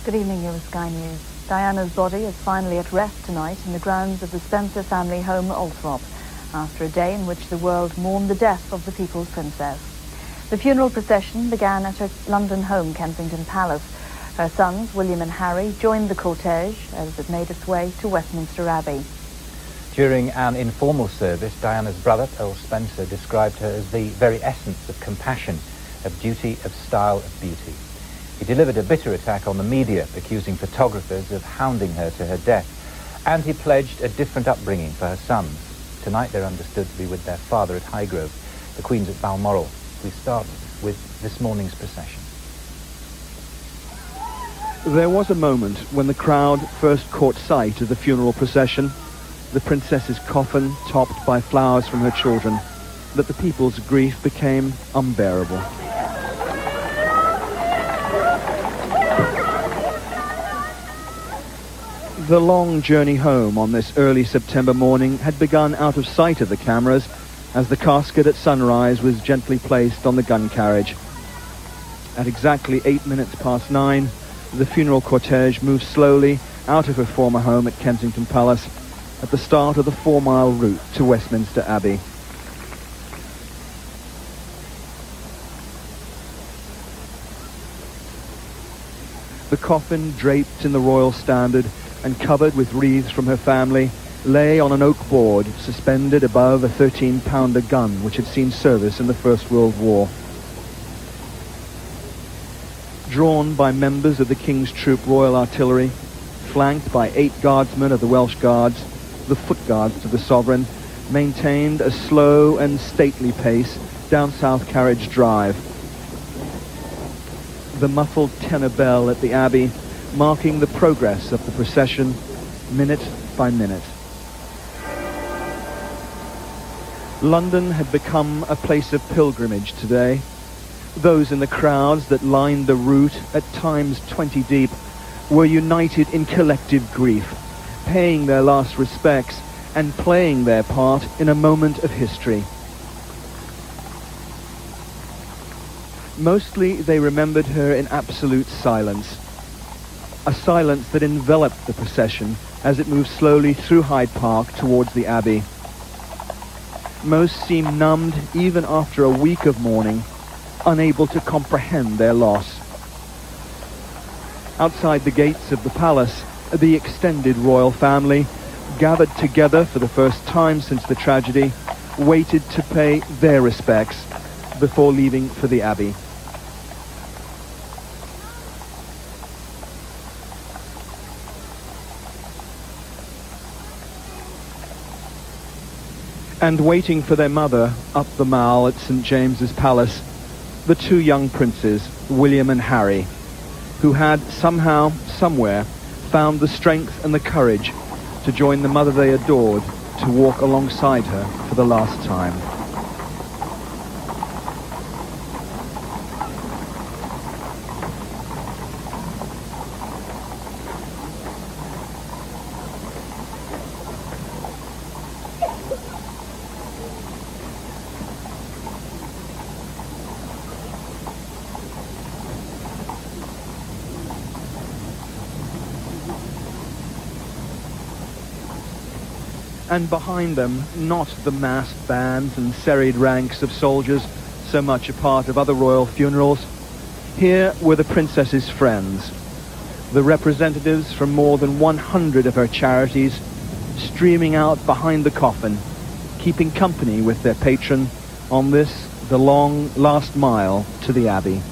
Good evening, you're with Sky News. Diana's body is finally at rest tonight in the grounds of the Spencer family home, Althorp, after a day in which the world mourned the death of the People's Princess. The funeral procession began at her London home, Kensington Palace. Her sons, William and Harry, joined the cortege as it made its way to Westminster Abbey. During an informal service, Diana's brother, Earl Spencer, described her as the very essence of compassion, of duty, of style, of beauty. He delivered a bitter attack on the media, accusing photographers of hounding her to her death. And he pledged a different upbringing for her sons. Tonight they're understood to be with their father at Highgrove, the Queen's at Balmoral. We start with this morning's procession. There was a moment when the crowd first caught sight of the funeral procession, the princess's coffin topped by flowers from her children, that the people's grief became unbearable. The long journey home on this early September morning had begun out of sight of the cameras as the casket at sunrise was gently placed on the gun carriage. At exactly 9:08, the funeral cortege moved slowly out of her former home at Kensington Palace at the start of the 4-mile route to Westminster Abbey. The coffin, draped in the royal standard and covered with wreaths from her family, lay on an oak board suspended above a 13-pounder gun which had seen service in the First World War. Drawn by members of the King's Troop Royal Artillery, flanked by 8 guardsmen of the Welsh Guards, the foot guards to the Sovereign maintained a slow and stately pace down South Carriage Drive. The muffled tenor bell at the Abbey marking the progress of the procession minute by minute. London had become a place of pilgrimage today. Those in the crowds that lined the route, at times 20 deep, were united in collective grief, paying their last respects and playing their part in a moment of history. Mostly they remembered her in absolute silence, a silence that enveloped the procession as it moved slowly through Hyde Park towards the Abbey. Most seemed numbed even after a week of mourning, unable to comprehend their loss. Outside the gates of the palace, the extended royal family, gathered together for the first time since the tragedy, waited to pay their respects before leaving for the Abbey. And waiting for their mother up the Mall at St. James's Palace, the 2 young princes, William and Harry, who had somehow, somewhere, found the strength and the courage to join the mother they adored to walk alongside her for the last time. And behind them, not the massed bands and serried ranks of soldiers, so much a part of other royal funerals. Here were the princess's friends, the representatives from more than 100 of her charities, streaming out behind the coffin, keeping company with their patron on this, the long last mile to the Abbey.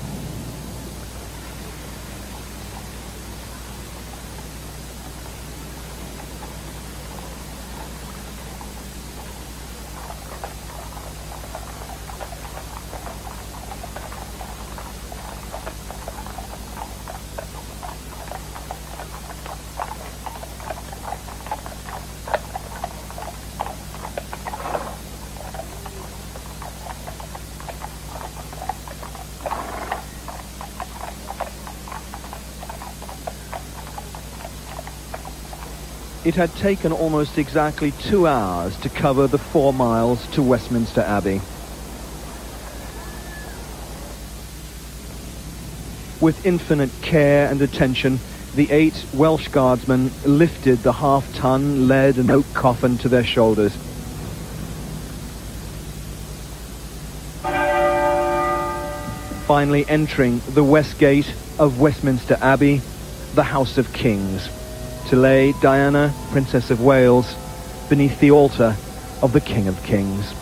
It had taken almost exactly 2 hours to cover the 4 miles to Westminster Abbey. With infinite care and attention, the 8 Welsh guardsmen lifted the half-ton lead and oak coffin to their shoulders. Finally entering the west gate of Westminster Abbey, the House of Kings, to lay Diana, Princess of Wales, beneath the altar of the King of Kings.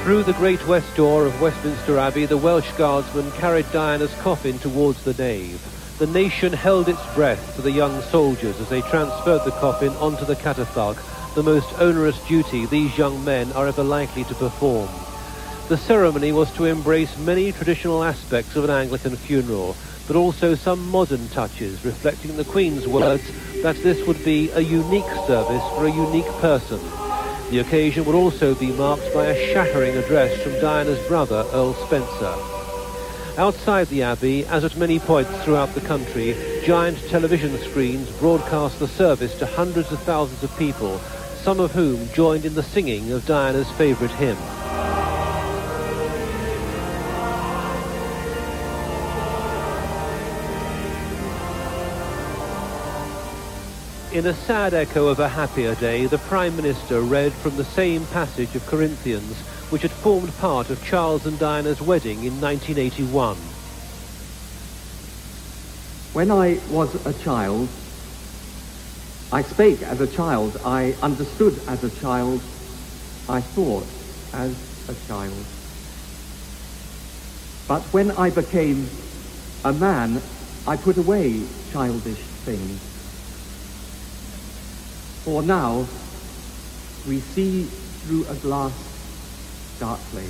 Through the great west door of Westminster Abbey, the Welsh guardsmen carried Diana's coffin towards the nave. The nation held its breath for the young soldiers as they transferred the coffin onto the catafalque, the most onerous duty these young men are ever likely to perform. The ceremony was to embrace many traditional aspects of an Anglican funeral, but also some modern touches, reflecting the Queen's words that this would be a unique service for a unique person. The occasion would also be marked by a shattering address from Diana's brother, Earl Spencer. Outside the Abbey, as at many points throughout the country, giant television screens broadcast the service to hundreds of thousands of people, some of whom joined in the singing of Diana's favourite hymn. In a sad echo of a happier day, the Prime Minister read from the same passage of Corinthians, which had formed part of Charles and Diana's wedding in 1981. When I was a child, I spake as a child, I understood as a child, I thought as a child. But when I became a man, I put away childish things. For now, we see through a glass darkly,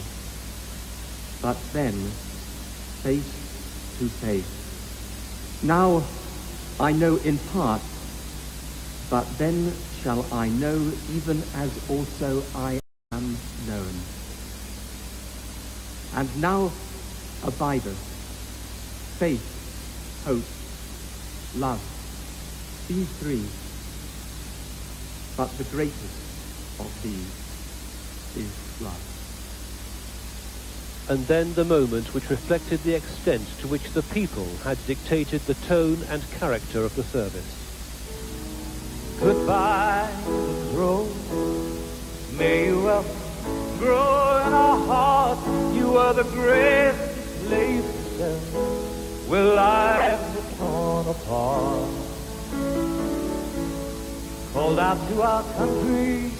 but then face to face. Now I know in part, but then shall I know even as also I am known. And now abideth faith, hope, love, these three. But the greatest of these is love. And then the moment which reflected the extent to which the people had dictated the tone and character of the service. Goodbye, Rose. May you well grow in our hearts. You are the greatest place where lives are torn apart. Called out to our country,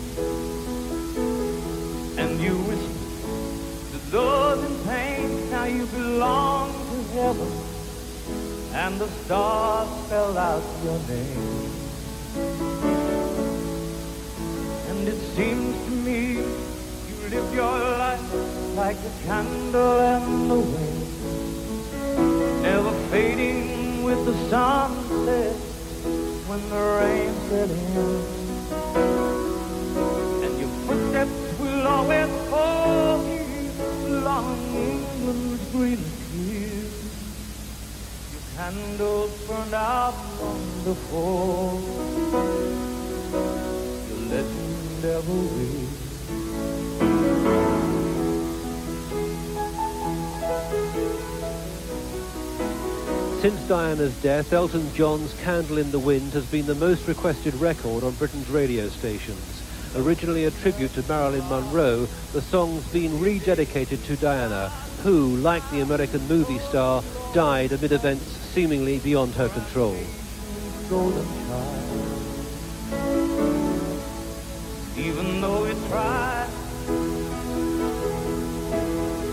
and you whispered to those in pain, now you belong to heaven, and the stars spelled out your name. And it seems to me you live your life like a candle in the wind, never fading with the sunset when the rain set in, and your footsteps will always follow me along England's green fields. Your candles burned out long before your legend ever will. Since Diana's death, Elton John's Candle in the Wind has been the most requested record on Britain's radio stations. Originally a tribute to Marilyn Monroe, the song's been rededicated to Diana, who, like the American movie star, died amid events seemingly beyond her control. Golden child, even though we try,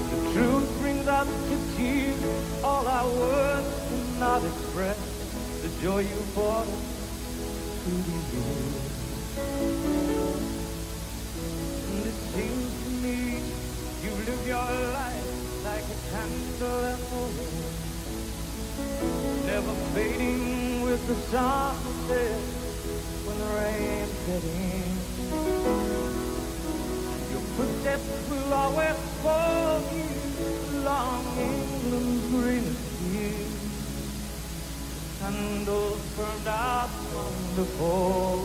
the truth brings us to tears. All our words cannot express the joy you brought us to these years. And it seems to me you live your life like a candle in the wind, never fading with the sunset when the rain set in. Your footsteps will always follow you along England's greenest fields. Candles burned out from before.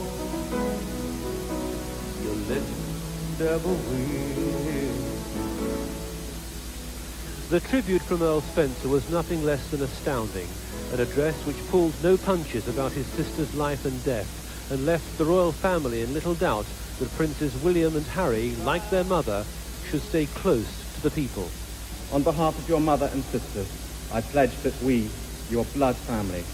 Your legend ever will. The tribute from Earl Spencer was nothing less than astounding, an address which pulled no punches about his sister's life and death, and left the royal family in little doubt that Princes William and Harry, like their mother, should stay close to the people. On behalf of your mother and sisters, I pledge that we, your blood family,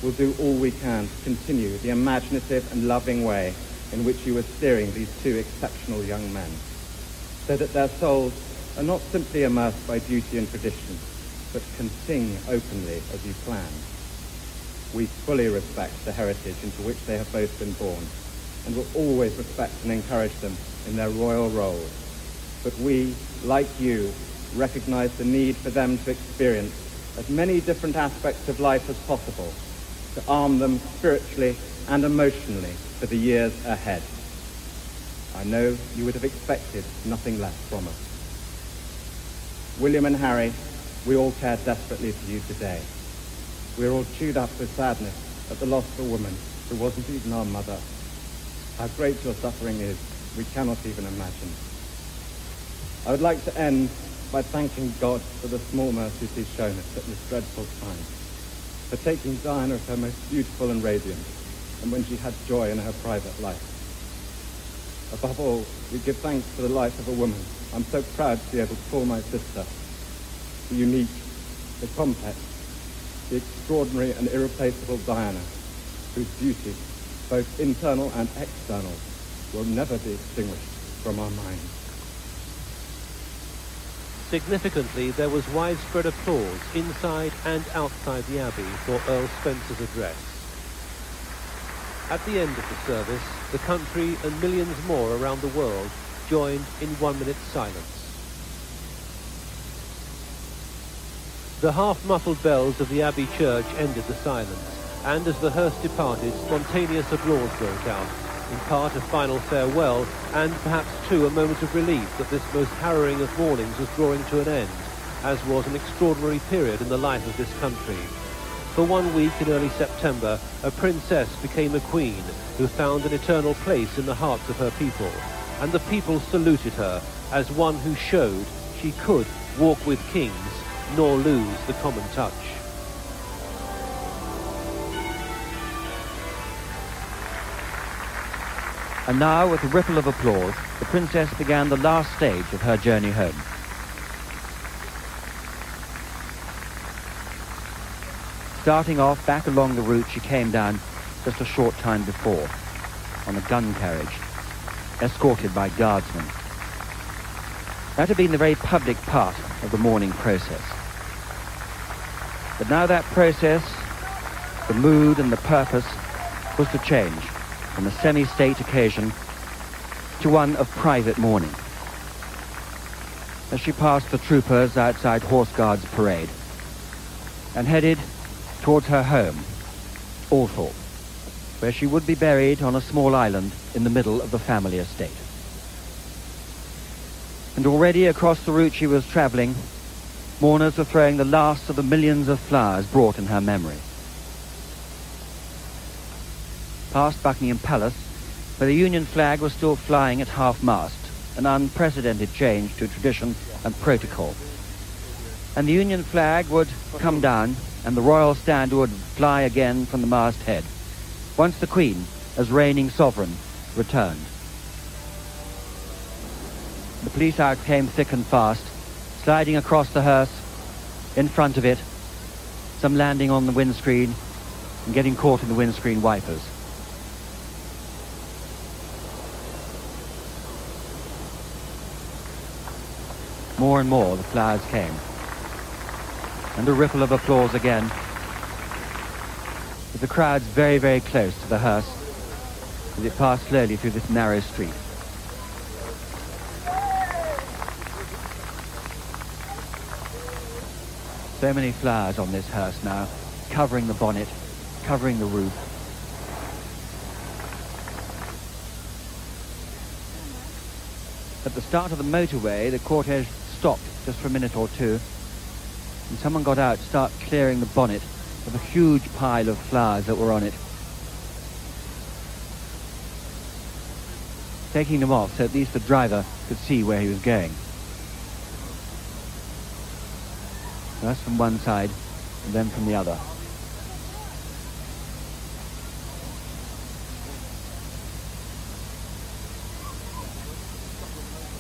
will do all we can to continue the imaginative and loving way in which you are steering these two exceptional young men, so that their souls are not simply immersed by duty and tradition, but can sing openly as you planned. We fully respect the heritage into which they have both been born, and will always respect and encourage them in their royal roles. But we, like you, recognize the need for them to experience as many different aspects of life as possible, to arm them spiritually and emotionally for the years ahead. I know you would have expected nothing less from us. William and Harry, we all care desperately for you today. We're all chewed up with sadness at the loss of a woman who wasn't even our mother. How great your suffering is, we cannot even imagine. I would like to end by thanking God for the small mercies he's shown us at this dreadful time, for taking Diana at her most beautiful and radiant, and when she had joy in her private life. Above all, we give thanks for the life of a woman I'm so proud to be able to call my sister, the unique, the complex, the extraordinary and irreplaceable Diana, whose beauty, both internal and external, will never be extinguished from our minds. Significantly, there was widespread applause inside and outside the Abbey for Earl Spencer's address. At the end of the service, the country and millions more around the world joined in 1 minute's silence. The half-muffled bells of the Abbey church ended the silence, and as the hearse departed, spontaneous applause broke out, in part a final farewell, and perhaps too a moment of relief that this most harrowing of mournings was drawing to an end, as was an extraordinary period in the life of this country. For 1 week in early September, a princess became a queen who found an eternal place in the hearts of her people, and the people saluted her as one who showed she could walk with kings nor lose the common touch. And now, with a ripple of applause, the princess began the last stage of her journey home. Starting off back along the route she came down just a short time before, on a gun carriage, escorted by guardsmen. That had been the very public part of the mourning process. But now that process, the mood and the purpose, was to change from a semi-state occasion to one of private mourning. As she passed the troopers outside Horse Guards Parade and headed towards her home, Althorpe, where she would be buried on a small island in the middle of the family estate. And already across the route she was travelling, mourners were throwing the last of the millions of flowers brought in her memory. Past Buckingham Palace, where the Union flag was still flying at half-mast, an unprecedented change to tradition and protocol. And the Union flag would come down, and the royal standard would fly again from the masthead, once the Queen, as reigning sovereign, returned. The police out came thick and fast, sliding across the hearse, in front of it, some landing on the windscreen and getting caught in the windscreen wipers. More and more the flowers came, and a ripple of applause again, with the crowds very, very close to the hearse as it passed slowly through this narrow street. So many flowers on this hearse now, covering the bonnet, covering the roof. At the start of the motorway, the cortege stopped just for a minute or two, and someone got out to start clearing the bonnet of a huge pile of flowers that were on it, taking them off so at least the driver could see where he was going. First from one side, and then from the other.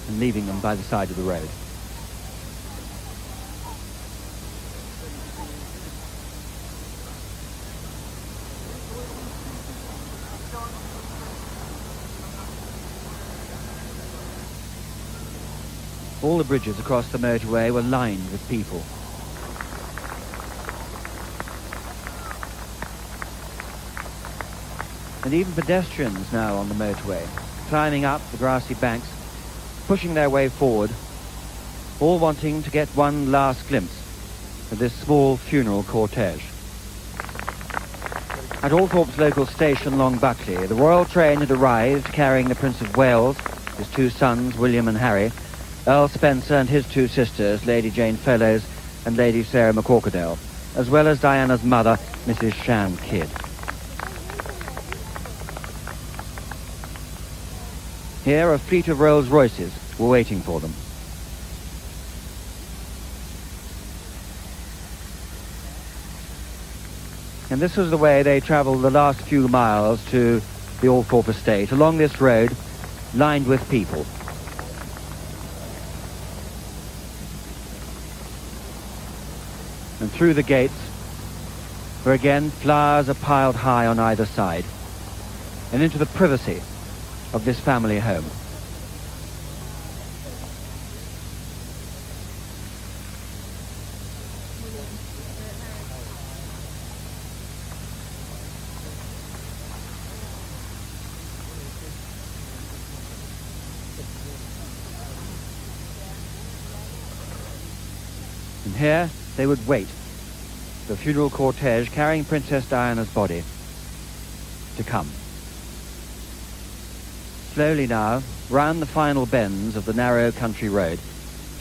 And leaving them by the side of the road. All the bridges across the motorway were lined with people. And even pedestrians now on the motorway, climbing up the grassy banks, pushing their way forward, all wanting to get one last glimpse of this small funeral cortege. At Althorpe's local station, Long Buckley, the royal train had arrived carrying the Prince of Wales, his two sons, William and Harry, Earl Spencer and his two sisters, Lady Jane Fellows and Lady Sarah McCorquodale, as well as Diana's mother, Mrs. Shan Kidd. Here a fleet of Rolls-Royces were waiting for them. And this was the way they travelled the last few miles to the Althorpe estate, along this road lined with people. And through the gates, where again flowers are piled high on either side, and into the privacy of this family home. And here they would wait, the funeral cortege carrying Princess Diana's body to come. Slowly now, round the final bends of the narrow country road,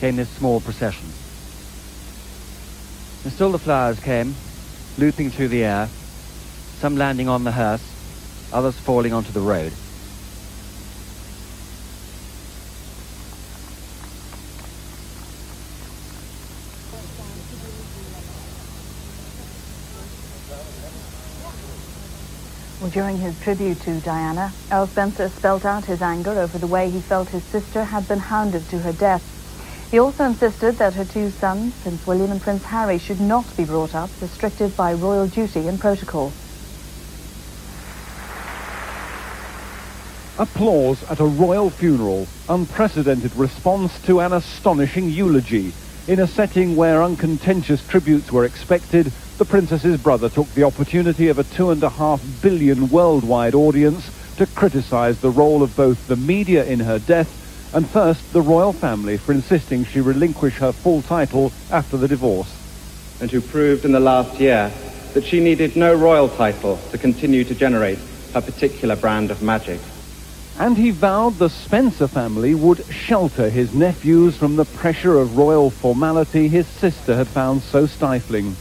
came this small procession. And still the flowers came, looping through the air, some landing on the hearse, others falling onto the road. Well, during his tribute to Diana, Earl Spencer spelt out his anger over the way he felt his sister had been hounded to her death. He also insisted that her two sons, Prince William and Prince Harry, should not be brought up, restricted by royal duty and protocol. Applause at a royal funeral, unprecedented response to an astonishing eulogy. In a setting where uncontentious tributes were expected, the princess's brother took the opportunity of a 2.5 billion worldwide audience to criticize the role of both the media in her death and first the royal family for insisting she relinquish her full title after the divorce. And who proved in the last year that she needed no royal title to continue to generate her particular brand of magic. And he vowed the Spencer family would shelter his nephews from the pressure of royal formality his sister had found so stifling.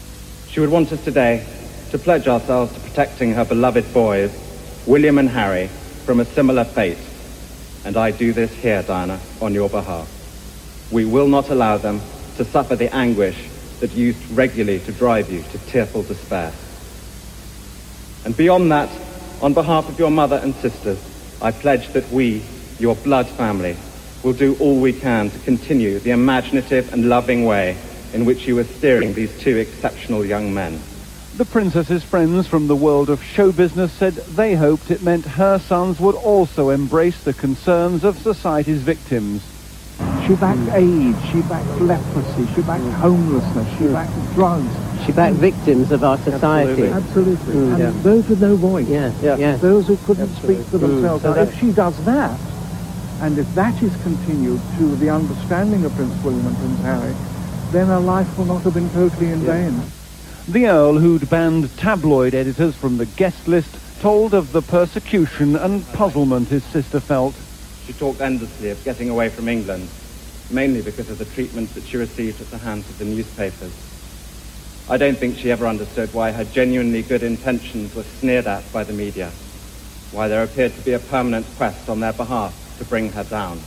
She would want us today to pledge ourselves to protecting her beloved boys, William and Harry, from a similar fate. And I do this here, Diana, on your behalf. We will not allow them to suffer the anguish that used regularly to drive you to tearful despair. And beyond that, on behalf of your mother and sisters, I pledge that we, your blood family, will do all we can to continue the imaginative and loving way in which you were steering these two exceptional young men. The princess's friends from the world of show business said they hoped it meant her sons would also embrace the concerns of society's victims. She backed AIDS, she backed leprosy, she backed homelessness, she backed drugs. She backed victims of our society. Absolutely. And Yeah. those with no voice. Yeah. Those who couldn't speak for themselves. So Now, if she does that, and if that is continued to the understanding of Prince William and Prince Harry, then her life will not have been totally in vain. The Earl, who'd banned tabloid editors from the guest list, told of the persecution and puzzlement his sister felt. She talked endlessly of getting away from England, mainly because of the treatment that she received at the hands of the newspapers. I don't think she ever understood why her genuinely good intentions were sneered at by the media, why there appeared to be a permanent quest on their behalf to bring her down.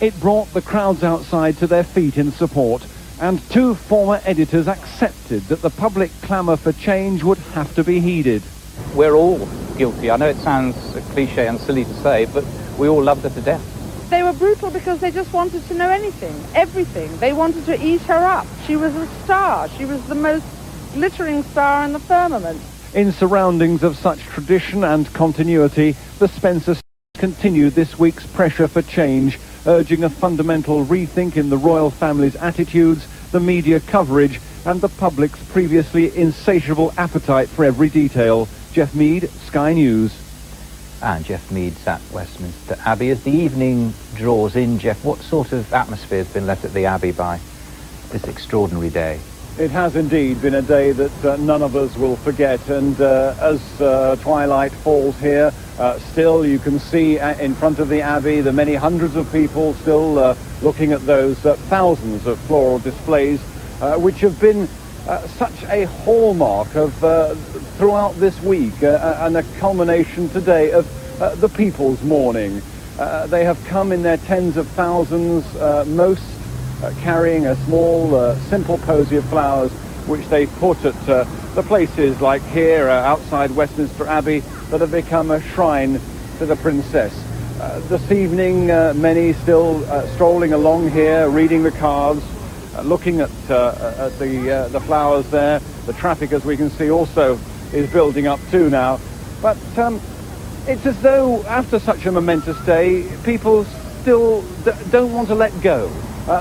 It brought the crowds outside to their feet in support, and 2 former editors accepted that the public clamour for change would have to be heeded. We're all guilty. I know it sounds a cliche and silly to say, but we all loved her to death. They were brutal because they just wanted to know anything, everything. They wanted to eat her up. She was a star. She was the most glittering star in the firmament. In surroundings of such tradition and continuity, the Spencer continued this week's pressure for change, urging a fundamental rethink in the royal family's attitudes, the media coverage, and the public's previously insatiable appetite for every detail. Jeff Mead, Sky News. And Jeff Mead's at Westminster Abbey. As the evening draws in, Jeff, what sort of atmosphere has been left at the Abbey by this extraordinary day? It has indeed been a day that none of us will forget, and as twilight falls here, still you can see in front of the Abbey the many hundreds of people still looking at those thousands of floral displays which have been such a hallmark of throughout this week and a culmination today of the people's mourning. They have come in their tens of thousands, most carrying a small, simple posy of flowers which they put at the places like here outside Westminster Abbey that have become a shrine to the Princess. This evening, many still strolling along here, reading the cards, looking at the flowers there. The traffic, as we can see, also is building up too now. But it's as though after such a momentous day, people still don't want to let go.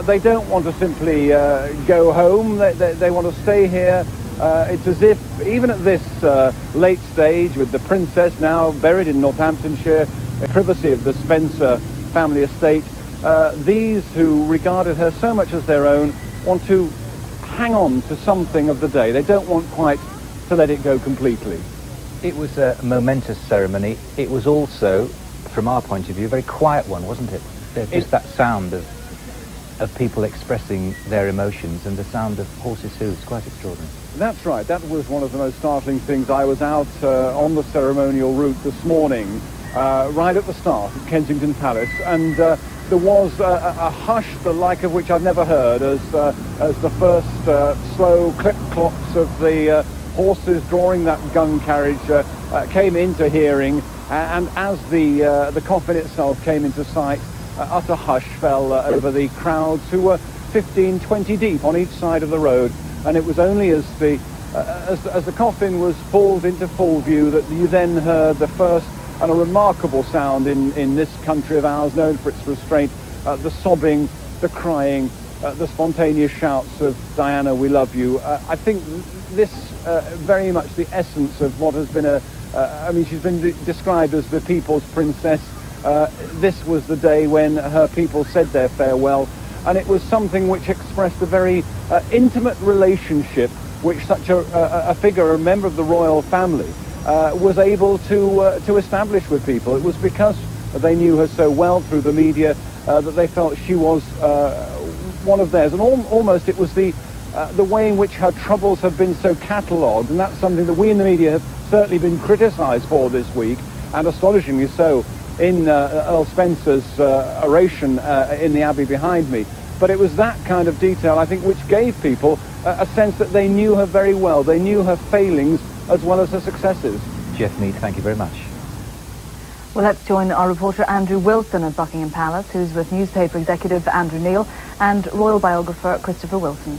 They don't want to simply go home. They want to stay here. It's as if, even at this late stage, with the Princess now buried in Northamptonshire, the privacy of the Spencer family estate, these who regarded her so much as their own want to hang on to something of the day. They don't want quite to let it go completely. It was a momentous ceremony. It was also, from our point of view, a very quiet one, wasn't it? Just that sound of people expressing their emotions and the sound of horses' hooves, quite extraordinary. That's right. That was one of the most startling things. I was out on the ceremonial route this morning, right at the start at Kensington Palace, and there was a hush the like of which I've never heard as the first slow clip-clops of the horses drawing that gun carriage came into hearing, and as the coffin itself came into sight, utter hush fell over the crowds, who were 15, 20 deep on each side of the road. And it was only as the coffin was pulled into full view that you then heard the first and a remarkable sound in this country of ours, known for its restraint, the sobbing, the crying, the spontaneous shouts of "Diana, we love you." I think this very much the essence of what has been she's been described as the people's princess. This was the day when her people said their farewell, and it was something which expressed a very intimate relationship which such a figure, a member of the royal family, was able to establish with people. It was because they knew her so well through the media that they felt she was one of theirs, and almost it was the way in which her troubles have been so catalogued, and that's something that we in the media have certainly been criticised for this week, and astonishingly so, in Earl Spencer's oration in the Abbey behind me. But it was that kind of detail, I think, which gave people a sense that they knew her very well. They knew her failings as well as her successes. Jeff Mead, thank you very much. Well, let's join our reporter Andrew Wilson at Buckingham Palace, who's with newspaper executive Andrew Neil and royal biographer Christopher Wilson.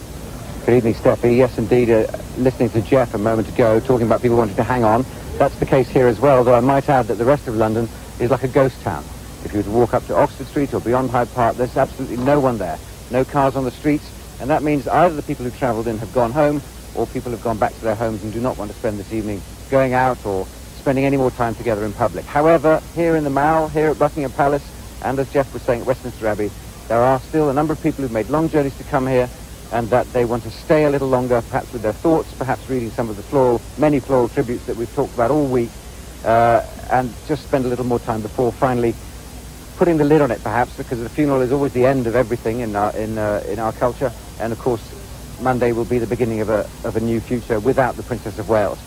Good evening, Steffi. Yes, indeed, listening to Jeff a moment ago, talking about people wanting to hang on. That's the case here as well, though I might add that the rest of London is like a ghost town. If you were to walk up to Oxford Street or beyond Hyde Park, there's absolutely no one there. No cars on the streets, and that means either the people who travelled in have gone home, or people have gone back to their homes and do not want to spend this evening going out or spending any more time together in public. However, here in the Mall, here at Buckingham Palace, and as Jeff was saying at Westminster Abbey, there are still a number of people who've made long journeys to come here, and that they want to stay a little longer, perhaps with their thoughts, perhaps reading some of the many floral tributes that we've talked about all week, and just spend a little more time before finally putting the lid on it, perhaps, because the funeral is always the end of everything in our culture, and of course Monday will be the beginning of a new future without the Princess of Wales.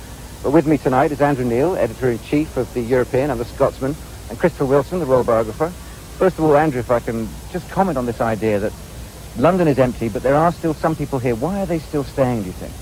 But with me tonight is Andrew Neil, Editor-in-Chief of the European and the Scotsman, and Christopher Wilson, the Royal Biographer. First of all, Andrew, if I can just comment on this idea that London is empty, but there are still some people here. Why are they still staying, do you think?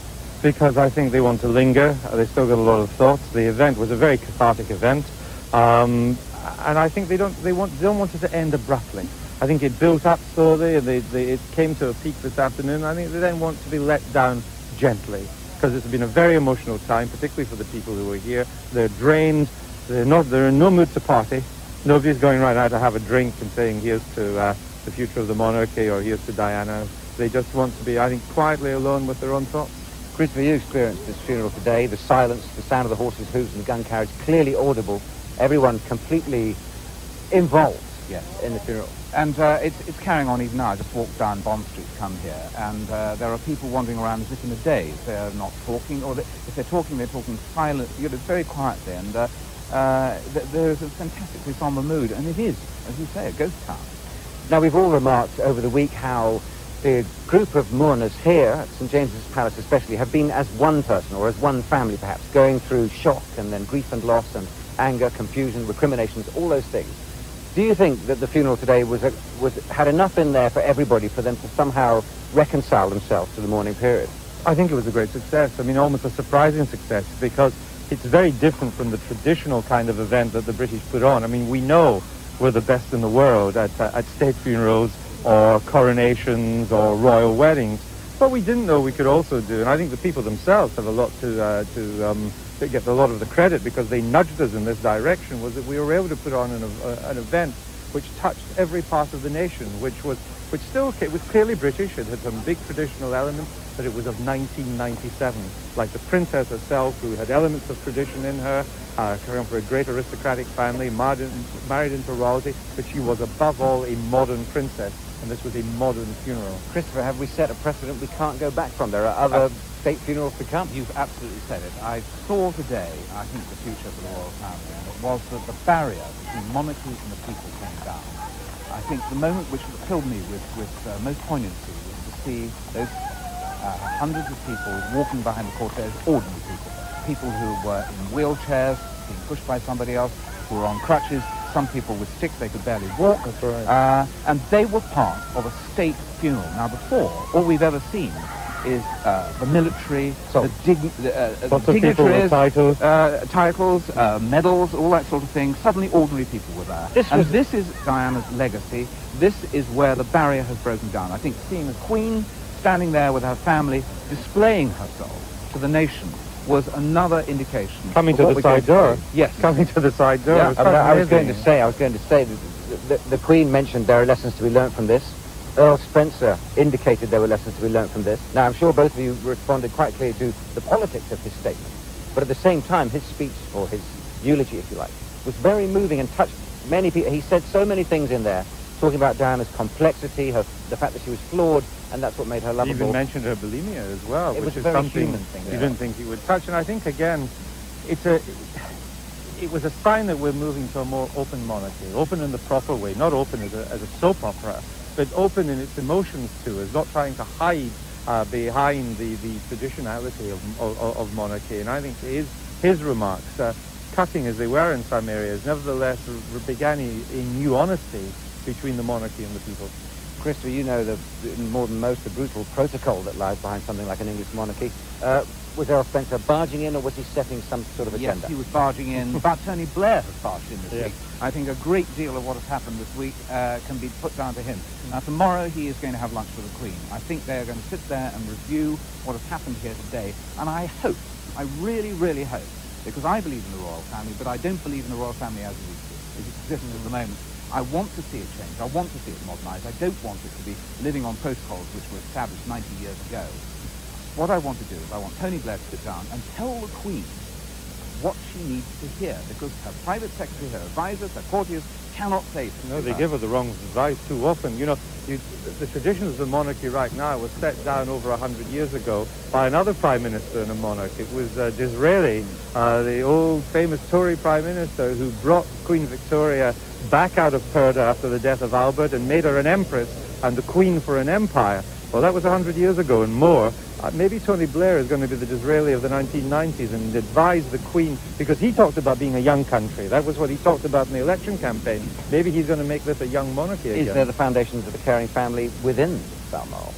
Because I think they want to linger. They still got a lot of thoughts. The event was a very cathartic event, and I think they don't want it to end abruptly. I think it built up slowly, and it came to a peak this afternoon. I think they then want to be let down gently, because it's been a very emotional time, particularly for the people who were here. They're drained. They're in no mood to party. Nobody's going right now to have a drink and saying here's to the future of the monarchy or here's to Diana. They just want to be, I think, quietly alone with their own thoughts. Christopher, you experienced this funeral today. The silence, the sound of the horses' hooves and the gun carriage, clearly audible. Everyone completely involved in the funeral. And it's carrying on even now. I just walked down Bond Street to come here, and there are people wandering around as if in a daze. They're not talking, or if they're talking silently, very quietly, and there's a fantastically somber mood, and it is, as you say, a ghost town. Now, we've all remarked over the week how the group of mourners here at St James's Palace especially have been as one person, or as one family perhaps, going through shock and then grief and loss and anger, confusion, recriminations, all those things. Do you think that the funeral today had enough in there for everybody for them to somehow reconcile themselves to the mourning period? I think it was a great success. I mean, almost a surprising success, because it's very different from the traditional kind of event that the British put on. I mean, we know we're the best in the world at state funerals or coronations or royal weddings. What we didn't know we could also do, and I think the people themselves have a lot to get a lot of the credit because they nudged us in this direction, was that we were able to put on an event which touched every part of the nation, which was clearly British. It had some big traditional elements, but it was of 1997. Like the princess herself, who had elements of tradition in her, coming from a great aristocratic family, married into royalty, but she was above all a modern princess, and this was a modern funeral. Christopher, have we set a precedent we can't go back from? There are other state funerals to come. You've absolutely said it. I saw today, I think, the future of the royal family, and it was that the barrier between monarchy and the people came down. I think the moment which filled me with most poignancy was to see those hundreds of people walking behind the cortege, ordinary people who were in wheelchairs, being pushed by somebody else, who were on crutches, some people with sticks, they could barely walk. That's right. And they were part of a state funeral. Now before, all we've ever seen is the military, the dignitaries, titles, medals, all that sort of thing. Suddenly ordinary people were there. This is Diana's legacy. This is where the barrier has broken down. I think seeing a queen standing there with her family, displaying herself to the nation, was another indication. Coming to the side door. Yes. Coming to the side door. Yeah, I was going to say that the Queen mentioned there are lessons to be learnt from this. Earl Spencer indicated there were lessons to be learnt from this. Now, I'm sure both of you responded quite clearly to the politics of his statement. But at the same time, his speech, or his eulogy, if you like, was very moving and touched many people. He said so many things in there, talking about Diana's complexity, the fact that she was flawed, and that's what made her lovable. He even mentioned her bulimia as well, which is something you didn't think he would touch. And I think, again, it was a sign that we're moving to a more open monarchy, open in the proper way, not open as a soap opera, but open in its emotions to us, not trying to hide behind the traditionality of monarchy. And I think his remarks, cutting as they were in some areas, nevertheless began a new honesty between the monarchy and the people. Christopher, you know more than most the brutal protocol that lies behind something like an English monarchy. Was Earl Spencer barging in, or was he setting some sort of agenda? Yes, he was barging in, but Tony Blair has barged in this week. I think a great deal of what has happened this week can be put down to him. Now, tomorrow he is going to have lunch with the Queen. I think they are going to sit there and review what has happened here today, and I really, really hope, because I believe in the royal family, but I don't believe in the royal family as it exists at the moment. I want to see it change. I want to see it modernised. I don't want it to be living on protocols which were established 90 years ago. What I want to do is I want Tony Blair to sit down and tell the Queen what she needs to hear, because her private secretary, her advisors, her courtiers cannot say this. No, they give her the wrong advice too often. You know, the traditions of the monarchy right now was set down over 100 years ago by another prime minister in a monarch. It was Disraeli, the old famous Tory prime minister who brought Queen Victoria back out of Purdah after the death of Albert and made her an empress and the queen for an empire. Well, that was 100 years ago and more. Maybe Tony Blair is going to be the Disraeli of the 1990s and advise the Queen, because he talked about being a young country. That was what he talked about in the election campaign. Maybe he's going to make this a young monarchy again. Is there the foundations of a caring family within Balmoral?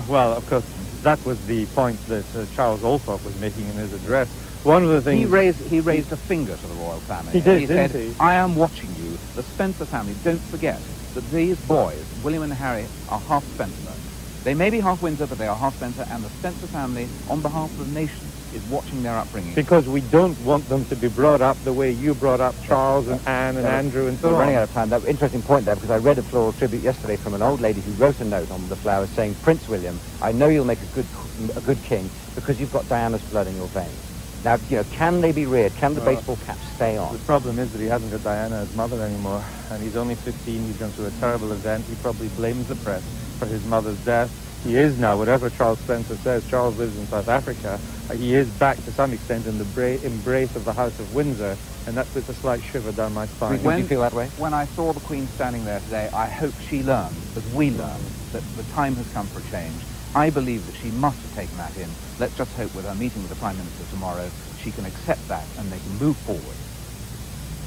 Well, of course, that was the point that Charles Althorp was making in his address. One of the things... He raised a finger to the royal family. He did, he didn't said, he? I am watching you, the Spencer family. Don't forget that these boys, William and Harry, are half Spencer. They may be half Windsor, but they are half Spencer, and the Spencer family, on behalf of the nation, is watching their upbringing. Because we don't want them to be brought up the way you brought up Charles and Anne and Andrew and so on. We're running out of time. That interesting point there, because I read a floral tribute yesterday from an old lady who wrote a note on the flowers saying, Prince William, I know you'll make a good king because you've got Diana's blood in your veins. Now, you know, can they be reared? Can the baseball caps stay on? The problem is that he hasn't got Diana as mother anymore, and he's only 15. He's gone through a terrible event. He probably blames the press for his mother's death. He is now, whatever Charles Spencer says, Charles lives in South Africa. He is back to some extent in the embrace of the House of Windsor, and that puts a slight shiver down my spine. Do you feel that way? When I saw the Queen standing there today, I hope she learned, as we learned, that the time has come for a change. I believe that she must have taken that in. Let's just hope with her meeting with the Prime Minister tomorrow, she can accept that and they can move forward.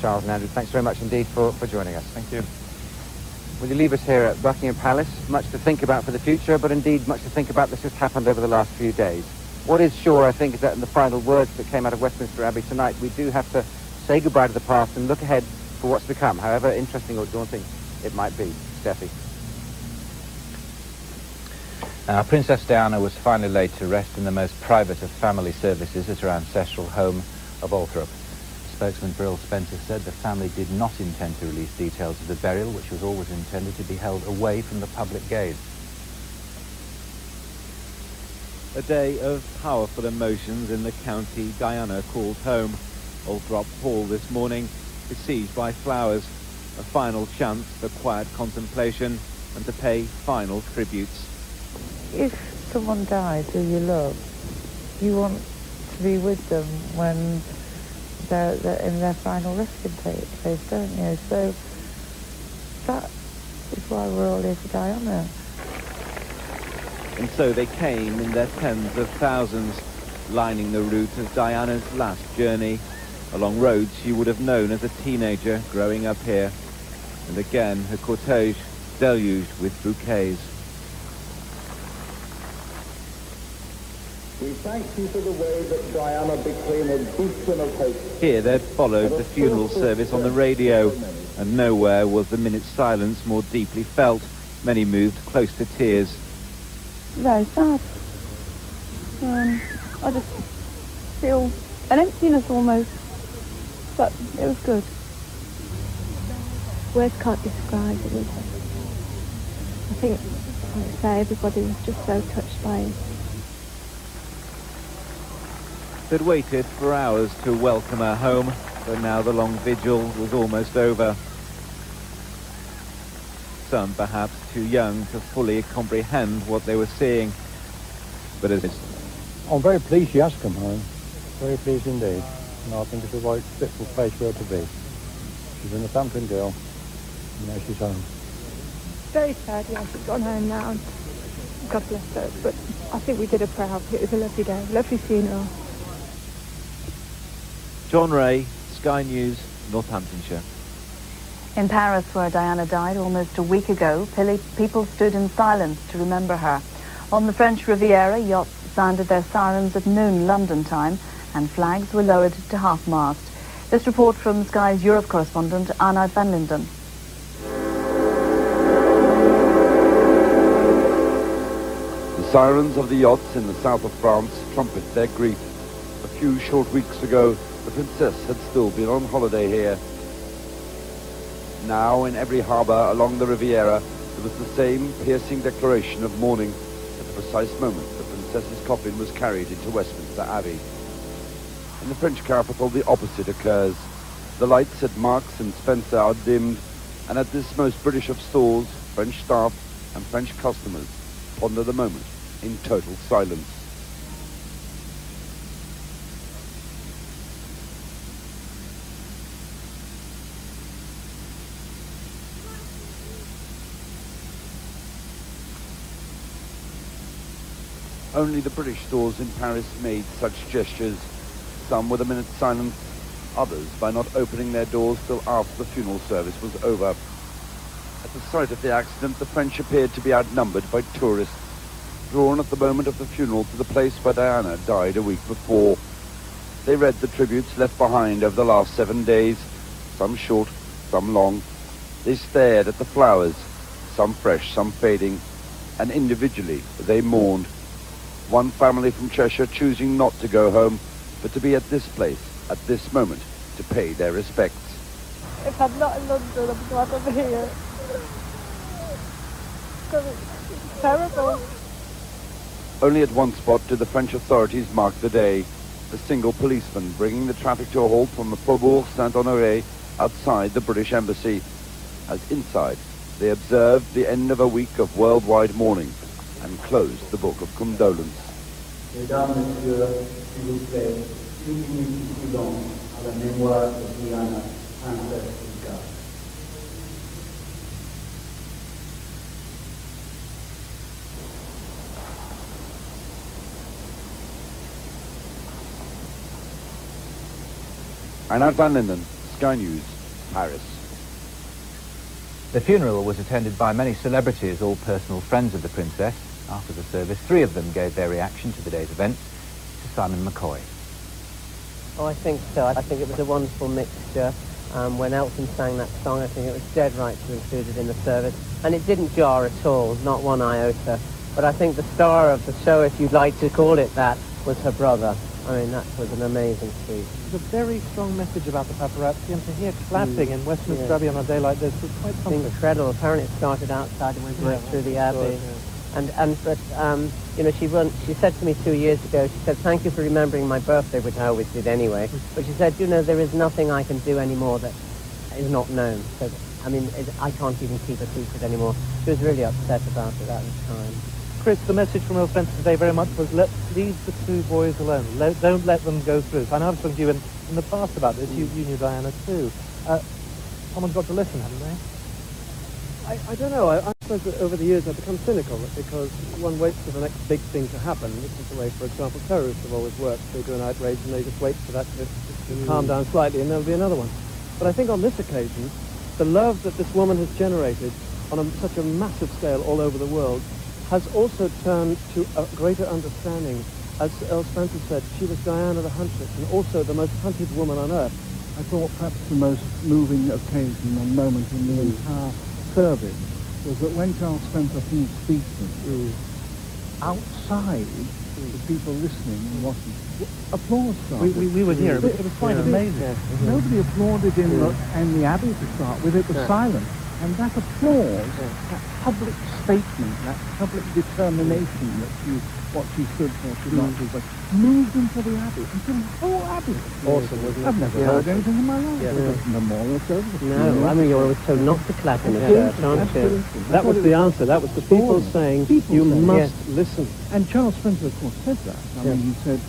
Charles and Andrew, thanks very much indeed for joining us. Thank you. Will you leave us here at Buckingham Palace? Much to think about for the future, but indeed much to think about that's just happened over the last few days. What is sure, I think, is that in the final words that came out of Westminster Abbey tonight, we do have to say goodbye to the past and look ahead for what's to come, however interesting or daunting it might be. Steffi. Princess Diana was finally laid to rest in the most private of family services at her ancestral home of Althorp. Spokesman Brill Spencer said the family did not intend to release details of the burial, which was always intended to be held away from the public gaze. A day of powerful emotions in the county Diana called home. Althorp Hall this morning besieged by flowers, a final chance for quiet contemplation and to pay final tributes. If someone dies who you love, you want to be with them when they're in their final resting place, don't you? So that is why we're all here for Diana. And so they came in their tens of thousands, lining the route of Diana's last journey, along roads she would have known as a teenager growing up here. And again, her cortege deluged with bouquets. We thank you for the way that Diana became a beacon of hope. Here they'd followed the funeral service on the radio, and nowhere was the minute's silence more deeply felt. Many moved close to tears. Very sad. I just feel an emptiness almost, but it was good. Words can't describe it, is it? I think, like I say, everybody was just so touched by it. They'd waited for hours to welcome her home, but now the long vigil was almost over. Some perhaps too young to fully comprehend what they were seeing. But as I'm very pleased she has come home. Very pleased indeed. And I think it's a right fitful place for her to be. She's an Northampton girl. And now she's home. Very sad, yeah, she's gone home now. And God bless her. But I think we did her proud. It was a lovely day, lovely funeral. John Ray, Sky News, Northamptonshire. In Paris, where Diana died almost a week ago, people stood in silence to remember her. On the French Riviera, yachts sounded their sirens at noon London time, and flags were lowered to half-mast. This report from Sky's Europe correspondent, Arnoud van Linden. The sirens of the yachts in the south of France trumpet their grief. A few short weeks ago, the princess had still been on holiday here. Now, in every harbour along the Riviera, there was the same piercing declaration of mourning at the precise moment the princess's coffin was carried into Westminster Abbey. In the French capital, the opposite occurs. The lights at Marks and Spencer are dimmed, and at this most British of stores, French staff and French customers ponder the moment in total silence. Only the British stores in Paris made such gestures, some with a minute's silence, others by not opening their doors till after the funeral service was over. At the site of the accident, the French appeared to be outnumbered by tourists, drawn at the moment of the funeral to the place where Diana died a week before. They read the tributes left behind over the last 7 days, some short, some long. They stared at the flowers, some fresh, some fading, and individually they mourned. One family from Cheshire choosing not to go home, but to be at this place, at this moment, to pay their respects. If I'm not in London, I'm glad I'm here. Because it's terrible. Only at one spot did the French authorities mark the day. A single policeman bringing the traffic to a halt from the Faubourg Saint-Honoré outside the British Embassy, as inside they observed the end of a week of worldwide mourning and closed the book of condolence. Mesdames, Messieurs, s'il vous plaît, une minute de silence à la mémoire de Diana, princesse du Gard. Einhard van Linden, Sky News, Paris. The funeral was attended by many celebrities, all personal friends of the princess. After the service, 3 of them gave their reaction to the day's events to Simon McCoy. Oh, I think so. I think it was a wonderful mixture. When Elton sang that song, I think it was dead right to include it in the service. And it didn't jar at all, not one iota. But I think the star of the show, if you'd like to call it that, was her brother. I mean, that was an amazing speech. It's a very strong message about the paparazzi, and to hear clapping in Westminster Abbey on a day like this was quite something. Incredible. Apparently it started outside and went right through the Abbey. But you know, she said to me 2 years ago, she said, thank you for remembering my birthday, which I always did anyway. But she said, you know, there is nothing I can do anymore that is not known. So, I mean, I can't even keep a secret anymore. She was really upset about it at the time. Chris, the message from Earl Spencer today very much was, leave the 2 boys alone. Don't let them go through. I know I've spoken to you in the past about this. You knew Diana too. Someone's got to listen, haven't they? I don't know. I suppose that over the years I've become cynical because one waits for the next big thing to happen, which is the way, for example, terrorists have always worked. They do an outrage and they just wait for that to calm down slightly and there'll be another one. But I think on this occasion, the love that this woman has generated on such a massive scale all over the world has also turned to a greater understanding. As Earl Spencer said, she was Diana the Huntress and also the most hunted woman on earth. I thought perhaps the most moving occasion and moment in the entire service was that when Charles Spencer finished speaking, outside, the people listening and watching, applause started. We were here. It was quite amazing. Nobody applauded in the Abbey to start with. It was silent. And that applause, that public statement, that public determination that what she stood for, she not do, but moved into the Abbey, into the whole Abbey. Awesome, wasn't it? I've never heard anything in my life. Memorial service. No, I mean, you're always told not to clap in the church, aren't you? That was the answer. That was the people saying, you must listen. And Charles Spencer, of course, said that. I mean, he said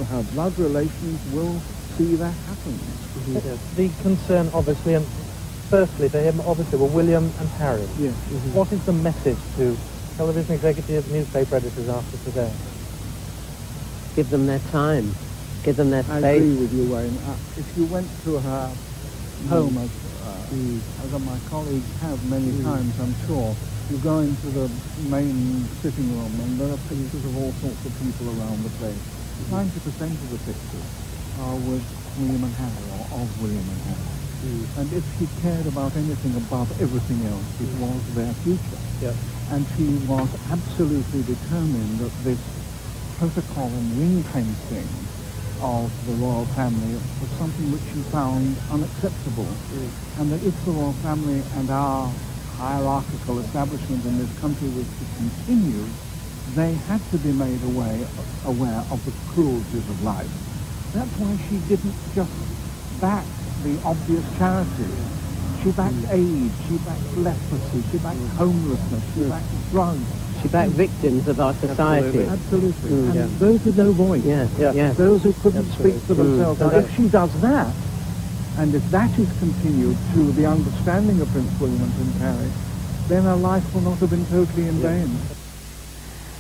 her blood relations will see that happen. The concern, obviously, and firstly for him, obviously, were William and Harry. Yes. What is the message to television executives, newspaper editors after today? Give them their time. Give them their space. I agree with you, Wayne. If you went to her home, as my colleagues have many times, I'm sure, you go into the main sitting room and there are pictures of all sorts of people around the place. 90% of the pictures are with William and Harry, or of William and Harry. And if she cared about anything above everything else, it was their future. And she was absolutely determined that this protocol and ring-fencing of the royal family was something which she found unacceptable. And that if the royal family and our hierarchical establishment in this country was to continue, they had to be made aware of the cruelties of life. That's why she didn't just back the obvious charities. She backed AIDS, she backed leprosy, she backed homelessness, she backed drugs. She backed victims of our society. Absolutely. Mm, And yeah. those with no voice. Yeah. Those who couldn't speak for themselves. Now, if she does that, and if that is continued to the understanding of Prince William and Prince Harry, then her life will not have been totally in vain.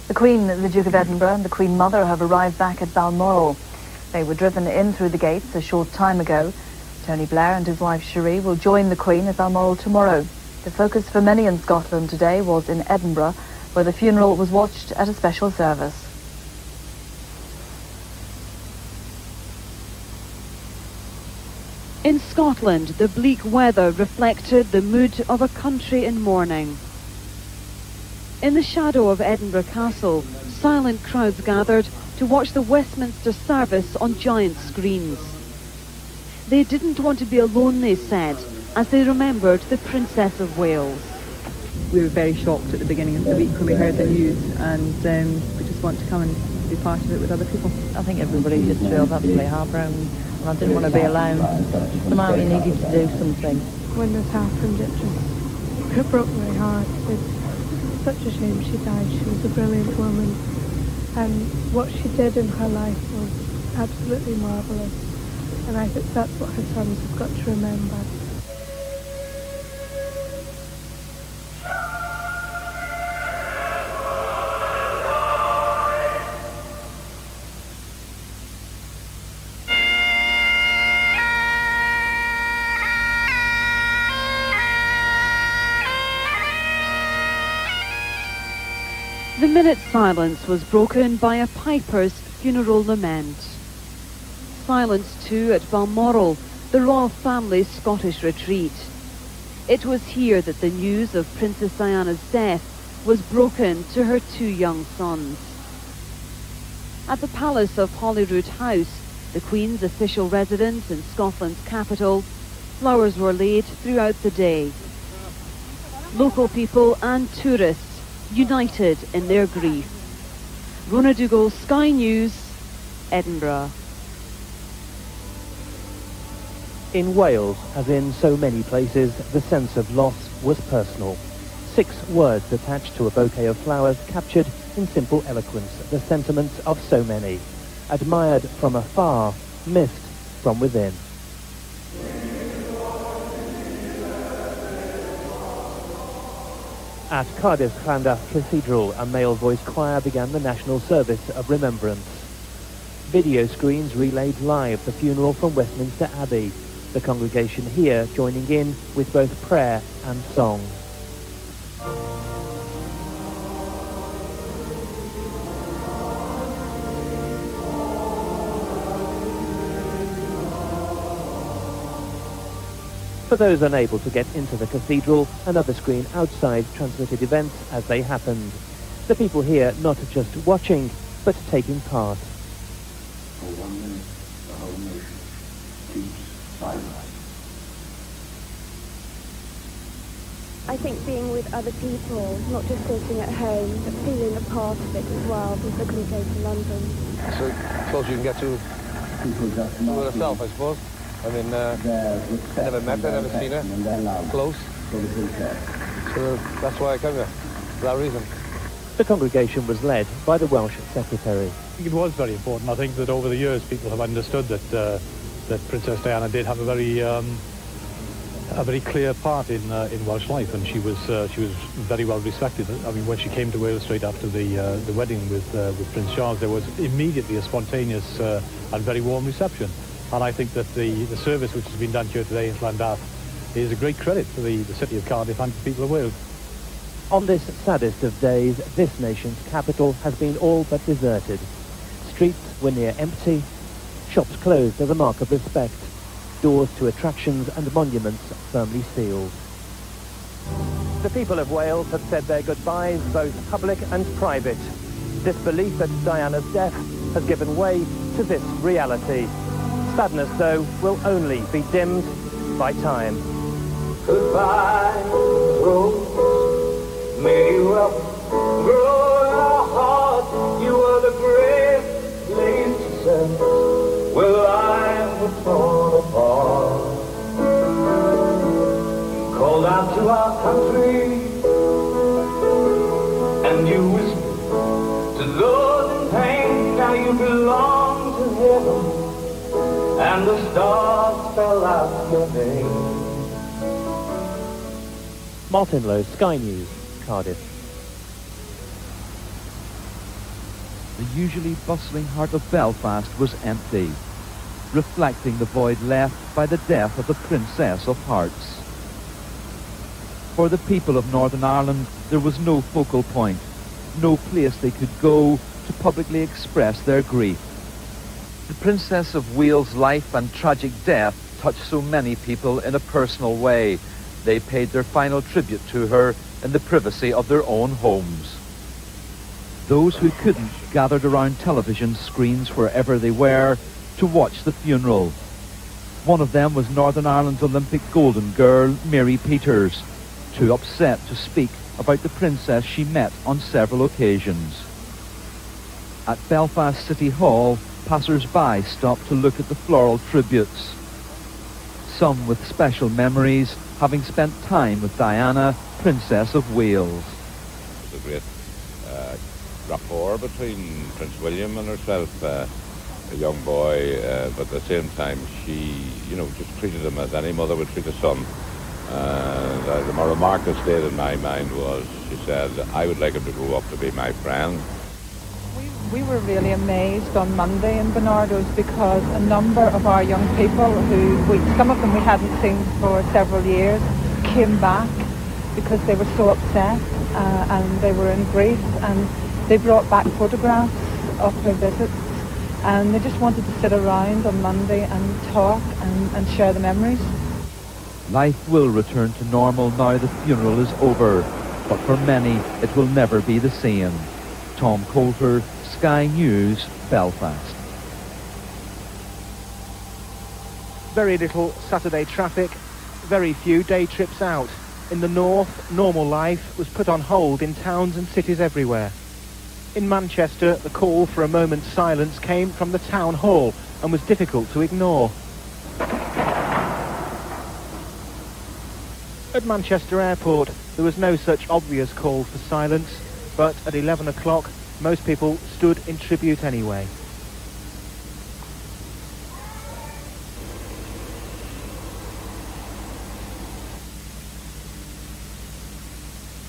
The Queen, the Duke of Edinburgh and the Queen Mother have arrived back at Balmoral. They were driven in through the gates a short time ago. Tony Blair and his wife Cherie will join the Queen at Balmoral tomorrow. The focus for many in Scotland today was in Edinburgh, where the funeral was watched at a special service. In Scotland, the bleak weather reflected the mood of a country in mourning. In the shadow of Edinburgh Castle, silent crowds gathered to watch the Westminster service on giant screens. They didn't want to be alone, they said, as they remembered the Princess of Wales. We were very shocked at the beginning of the week when we heard the news, and we just want to come and be part of it with other people. I think everybody just feels absolutely heartbroken, and I didn't want to be alone. Somehow we needed to do something. When this happened, it broke my heart. It's such a shame she died. She was a brilliant woman, and what she did in her life was absolutely marvellous. And I think that's what her sons have got to remember. The minute's silence was broken by a piper's funeral lament. Silence too at Balmoral, the royal family's Scottish retreat. It was here that the news of Princess Diana's death was broken to her two young sons. At the palace of Holyrood House, the Queen's official residence in Scotland's capital, flowers were laid throughout the day. Local people and tourists united in their grief. Rona Dougal, Sky News, Edinburgh. In Wales, as in so many places, the sense of loss was personal. 6 words attached to a bouquet of flowers captured in simple eloquence the sentiments of so many. Admired from afar, missed from within. At Cardiff's Llandaff Cathedral, a male-voiced choir began the national service of remembrance. Video screens relayed live the funeral from Westminster Abbey, the congregation here joining in with both prayer and song. For those unable to get into the cathedral, another screen outside transmitted events as they happened. The people here not just watching, but taking part. For 1 minute, the whole nation keeps silence. I think being with other people, not just sitting at home, but feeling a part of it as well, because I couldn't go to London. So close you can get to herself, I suppose. I mean, I never met her, never seen her, close. So that's why I come here, for that reason. The congregation was led by the Welsh secretary. I think it was very important. I think that over the years people have understood that that Princess Diana did have a very clear part in Welsh life, and she was very well respected. I mean, when she came to Wales straight after the wedding with Prince Charles, there was immediately a spontaneous and very warm reception. And I think that the service which has been done here today in Llandaff is a great credit to the city of Cardiff and to the people of Wales. On this saddest of days, this nation's capital has been all but deserted. Streets were near empty, shops closed as a mark of respect, doors to attractions and monuments firmly sealed. The people of Wales have said their goodbyes, both public and private. This belief that Diana's death has given way to this reality. Sadness, though, will only be dimmed by time. Goodbye, Rose. May you grow in our hearts. You are the greatest place to send. Well, were torn apart. Called out to our country, and you whispered to those in pain, now you belong to heaven, and the stars spell out your name. Martin Lowe, Sky News, Cardiff. The usually bustling heart of Belfast was empty, reflecting the void left by the death of the Princess of Hearts. For the people of Northern Ireland, there was no focal point, no place they could go to publicly express their grief. The Princess of Wales' life and tragic death touched so many people in a personal way. They paid their final tribute to her in the privacy of their own homes. Those who couldn't gathered around television screens wherever they were to watch the funeral. One of them was Northern Ireland's Olympic golden girl, Mary Peters, too upset to speak about the princess she met on several occasions. At Belfast City Hall, passers-by stopped to look at the floral tributes. Some with special memories, having spent time with Diana, Princess of Wales. It was a great rapport between Prince William and herself, a young boy, but at the same time she, just treated him as any mother would treat a son. The more remark that stayed in my mind was, she said, I would like him to grow up to be my friend. We were really amazed on Monday in Bernardo's because a number of our young people some of them we hadn't seen for several years, came back because they were so upset and they were in grief, and they brought back photographs of her visits, and they just wanted to sit around on Monday and talk and share the memories. Life will return to normal now the funeral is over, but for many it will never be the same. Tom Coulter, Sky News, Belfast. Very little Saturday traffic, very few day trips out. In the north, normal life was put on hold in towns and cities everywhere. In Manchester, the call for a moment's silence came from the town hall and was difficult to ignore. At Manchester Airport, there was no such obvious call for silence, but at 11 o'clock, most people stood in tribute anyway.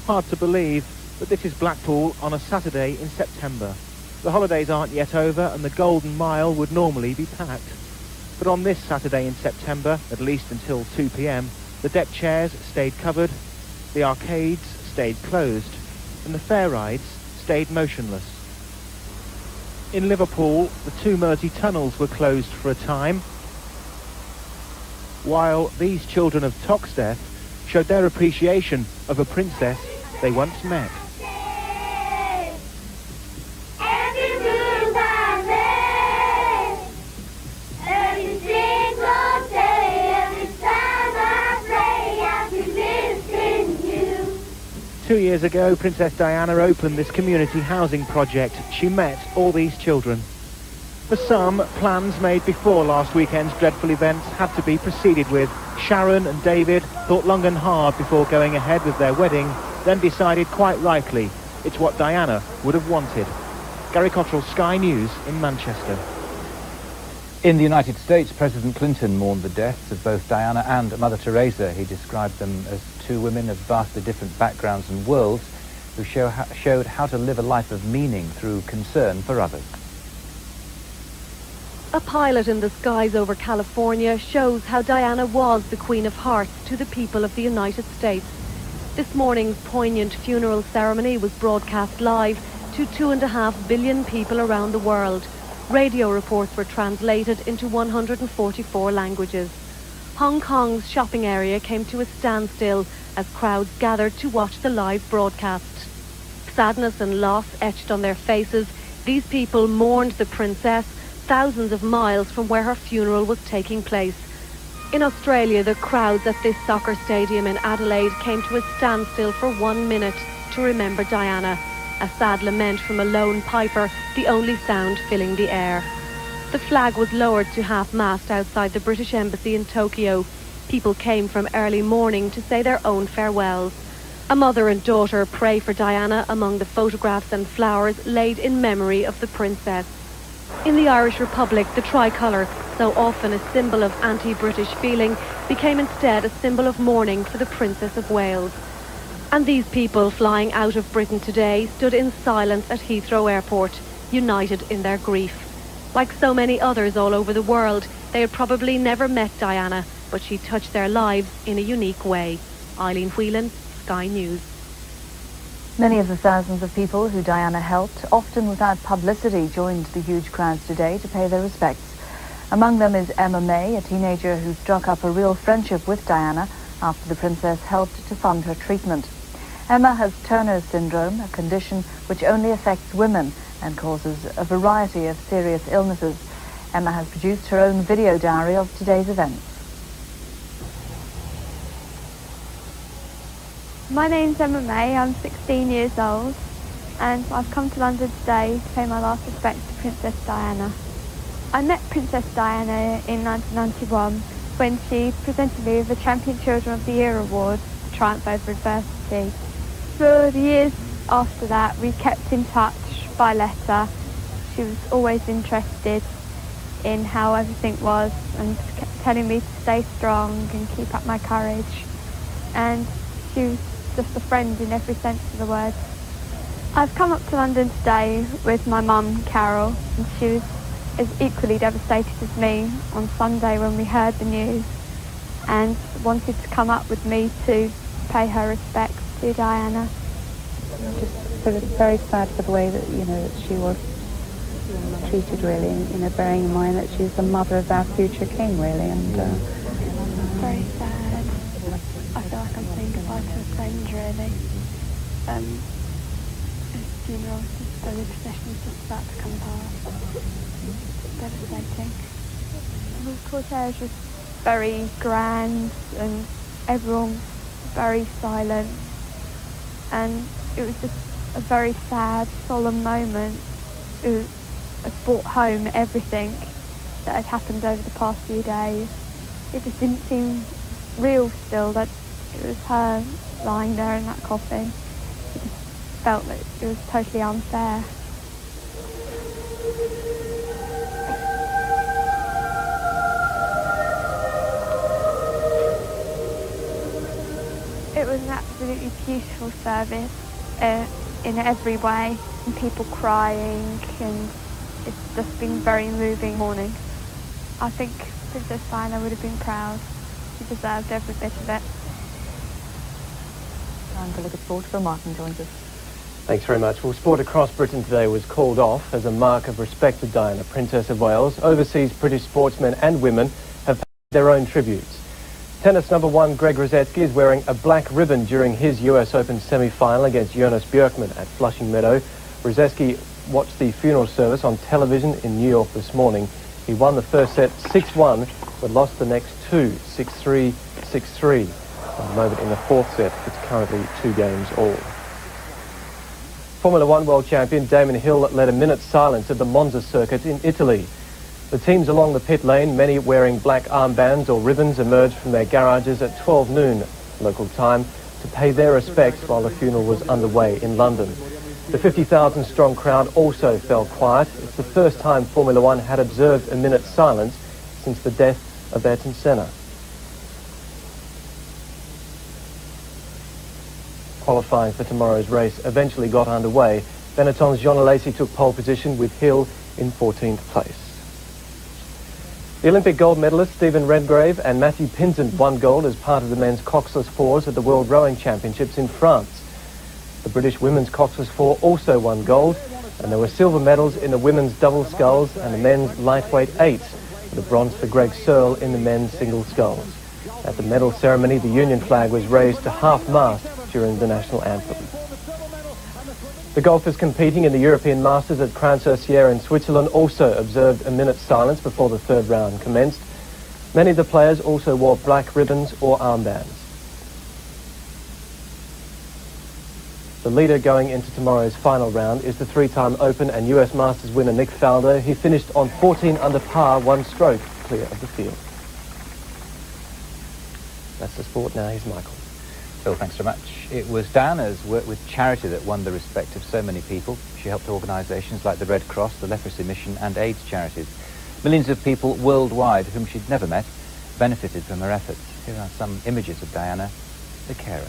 Hard to believe, but this is Blackpool on a Saturday in September. The holidays aren't yet over and the Golden Mile would normally be packed. But on this Saturday in September, at least until 2 p.m, the deck chairs stayed covered, the arcades stayed closed, and the fair rides stayed motionless. In Liverpool, the two Mersey tunnels were closed for a time, while these children of Toxteth showed their appreciation of a princess they once met. Two years ago, Princess Diana opened this community housing project. She met all these children. For some, plans made before last weekend's dreadful events had to be proceeded with. Sharon and David thought long and hard before going ahead with their wedding, then decided quite rightly it's what Diana would have wanted. Gary Cottrell, Sky News in Manchester. In the United States, President Clinton mourned the deaths of both Diana and Mother Teresa. He described them as two women of vastly different backgrounds and worlds who showed how to live a life of meaning through concern for others. A pilot in the skies over California shows how Diana was the Queen of Hearts to the people of the United States. This morning's poignant funeral ceremony was broadcast live to 2.5 billion people around the world. Radio reports were translated into 144 languages. Hong Kong's shopping area came to a standstill as crowds gathered to watch the live broadcast. Sadness and loss etched on their faces, these people mourned the princess thousands of miles from where her funeral was taking place. In Australia, the crowds at this soccer stadium in Adelaide came to a standstill for 1 minute to remember Diana. A sad lament from a lone piper, the only sound filling the air. The flag was lowered to half-mast outside the British Embassy in Tokyo. People came from early morning to say their own farewells. A mother and daughter pray for Diana among the photographs and flowers laid in memory of the princess. In the Irish Republic, the tricolour, so often a symbol of anti-British feeling, became instead a symbol of mourning for the Princess of Wales. And these people flying out of Britain today stood in silence at Heathrow Airport, united in their grief. Like so many others all over the world, they had probably never met Diana, but she touched their lives in a unique way. Eileen Whelan, Sky News. Many of the thousands of people who Diana helped, often without publicity, joined the huge crowds today to pay their respects. Among them is Emma May, a teenager who struck up a real friendship with Diana after the princess helped to fund her treatment. Emma has Turner syndrome, a condition which only affects women and causes a variety of serious illnesses. Emma has produced her own video diary of today's events. My name's Emma May, I'm 16 years old, and I've come to London today to pay my last respects to Princess Diana. I met Princess Diana in 1991 when she presented me with the Champion Children of the Year award for triumph over adversity. For the years after that, we kept in touch by letter. She was always interested in how everything was and kept telling me to stay strong and keep up my courage. And she was just a friend in every sense of the word. I've come up to London today with my mum, Carol, and she was as equally devastated as me on Sunday when we heard the news and wanted to come up with me to pay her respects to Diana. Just sort of very sad for the way that, that she was treated, really, and, bearing in mind that she's the mother of our future king, really, and... Very sad. I feel like I'm saying goodbye to a friend, really. His funeral, the procession is just about to come past. It's devastating. The cortege was very grand and everyone was very silent. And it was just a very sad, solemn moment. It brought home everything that had happened over the past few days. It just didn't seem real still that it was her lying there in that coffin. It just felt that it was totally unfair. It was an absolutely beautiful service in every way, and people crying, and it's just been very moving morning. I think Princess Diana would have been proud. She deserved every bit of it. Time to look at sport. Phil Martin joins us. Thanks very much. Well, sport across Britain today was called off as a mark of respect to Diana, Princess of Wales. Overseas British sportsmen and women have paid their own tributes. Tennis number one Greg Rosetsky is wearing a black ribbon during his US Open semi-final against Jonas Björkman at Flushing Meadow. Rosetsky watched the funeral service on television in New York this morning. He won the first set 6-1, but lost the next two, 6-3, 6-3. At the moment in the fourth set, it's currently 2 games all. Formula One world champion Damon Hill led a minute's silence at the Monza circuit in Italy. The teams along the pit lane, many wearing black armbands or ribbons, emerged from their garages at 12 noon local time to pay their respects while the funeral was underway in London. The 50,000 strong crowd also fell quiet. It's the first time Formula One had observed a minute's silence since the death of Ayrton Senna. Qualifying for tomorrow's race eventually got underway. Benetton's Jean Alesi took pole position with Hill in 14th place. The Olympic gold medalists Stephen Redgrave and Matthew Pinsent won gold as part of the men's coxless fours at the World Rowing Championships in France. The British women's coxless four also won gold, and there were silver medals in the women's double sculls and the men's lightweight eights, with a bronze for Greg Searle in the men's single sculls. At the medal ceremony, the Union flag was raised to half-mast during the national anthem. The golfers competing in the European Masters at Crans-sur-Sierre in Switzerland also observed a minute's silence before the third round commenced. Many of the players also wore black ribbons or armbands. The leader going into tomorrow's final round is the three-time Open and US Masters winner Nick Faldo. He finished on 14 under par, 1 stroke clear of the field. That's the sport now. Here's Michael. Phil, thanks so much. It was Diana's work with charity that won the respect of so many people. She helped organisations like the Red Cross, the Leprosy Mission and AIDS charities. Millions of people worldwide whom she'd never met benefited from her efforts. Here are some images of Diana, the carer.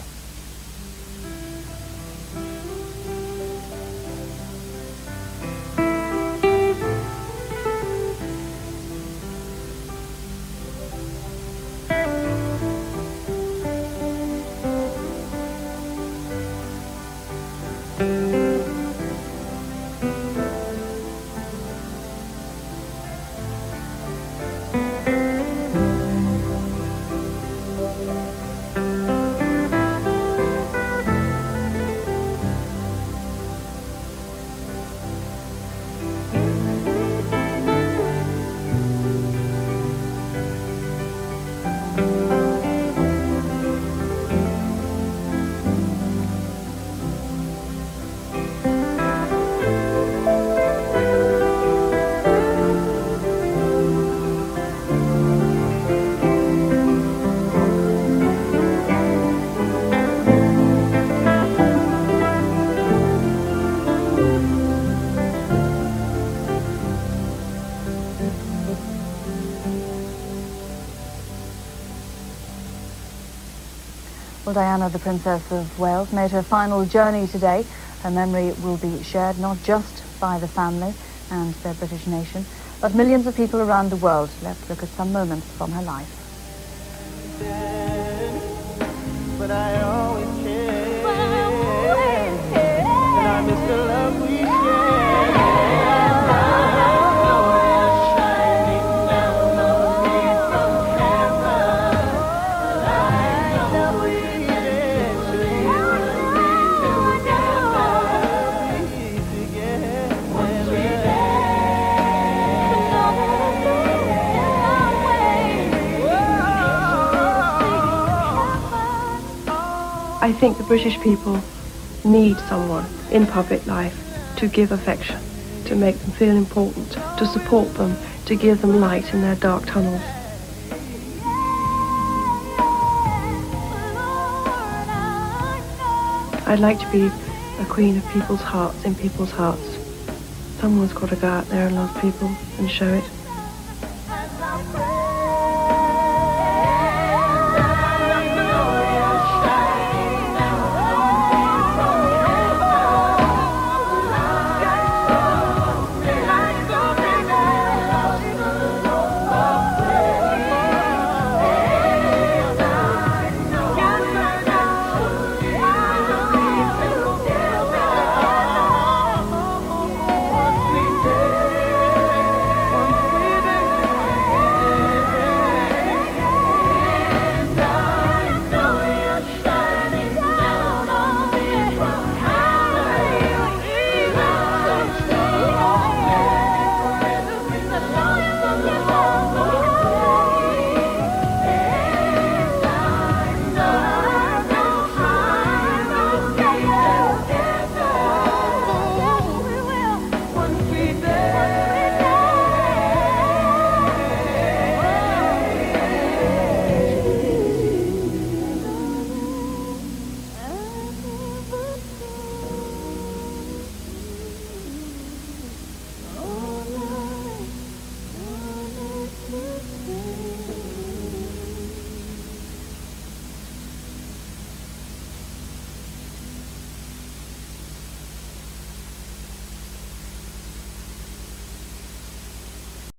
Well, Diana, the Princess of Wales, made her final journey today. Her memory will be shared not just by the family and their British nation, but millions of people around the world. Let's look at some moments from her life. But I always care, and I miss the love we I think the British people need someone in public life to give affection, to make them feel important, to support them, to give them light in their dark tunnels. I'd like to be a queen of people's hearts, in people's hearts. Someone's got to go out there and love people and show it.